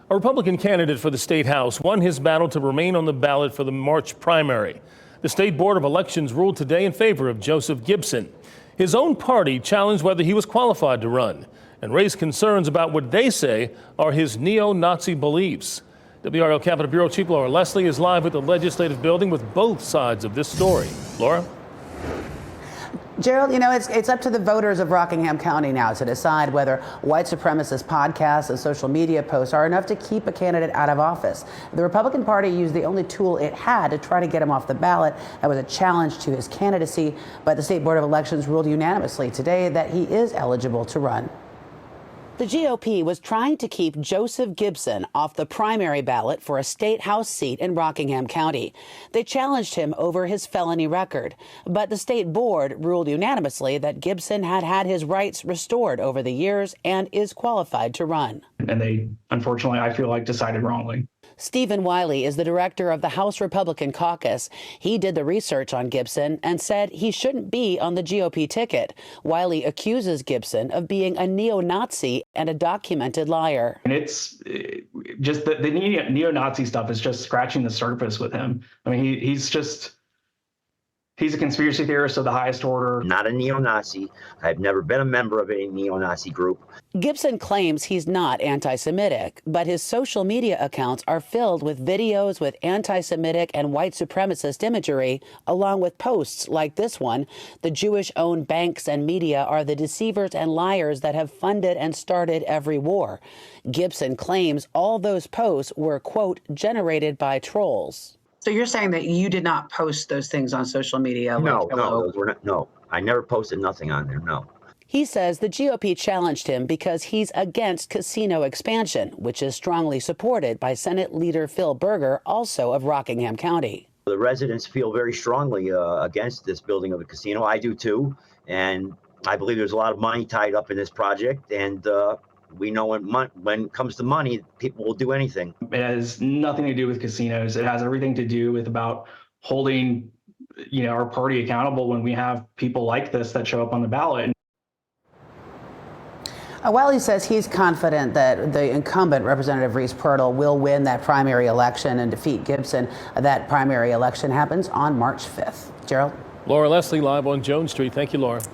A Republican candidate for the state house won his battle to remain on the ballot for the March primary. The state board of elections ruled today in favor of Joseph Gibson. His own party challenged whether he was qualified to run and raised concerns about what they say are his neo-Nazi beliefs. WRAL Capitol Bureau Chief Laura Leslie is live at the legislative building with both sides of this story. Laura? Gerald, you know, it's up to the voters of Rockingham County now to decide whether white supremacist podcasts and social media posts are enough to keep a candidate out of office. The Republican Party used the only tool it had to try to get him off the ballot. That was a challenge to his candidacy, but the State Board of Elections ruled unanimously today that he is eligible to run. The GOP was trying to keep Joseph Gibson off the primary ballot for a state house seat in Rockingham County. They challenged him over his felony record, but the state board ruled unanimously that Gibson had had his rights restored over the years and is qualified to run. And they, unfortunately, I feel like decided wrongly. Stephen Wiley is the director of the House Republican Caucus. He did the research on Gibson and said he shouldn't be on the GOP ticket. Wiley accuses Gibson of being a neo-Nazi and a documented liar. And it's just the neo-Nazi stuff is just scratching the surface with him. I mean, he's a conspiracy theorist of the highest order. Not a neo-Nazi. I've never been a member of a neo-Nazi group. Gibson claims he's not anti-Semitic, but his social media accounts are filled with videos with anti-Semitic and white supremacist imagery, along with posts like this one. The Jewish-owned banks and media are the deceivers and liars that have funded and started every war. Gibson claims all those posts were, quote, generated by trolls. So you're saying that you did not post those things on social media? No, those were not, no. I never posted nothing on there, no. He says the GOP challenged him because he's against casino expansion, which is strongly supported by Senate Leader Phil Berger, also of Rockingham County. The residents feel very strongly against this building of a casino. I do too. And I believe there's a lot of money tied up in this project. And we know when it comes to money, people will do anything. It has nothing to do with casinos. It has everything to do with about holding, our party accountable when we have people like this that show up on the ballot. Wiley says he's confident that the incumbent, Representative Reese Pirtle, will win that primary election and defeat Gibson. That primary election happens on March 5th. Gerald? Laura Leslie live on Jones Street. Thank you, Laura.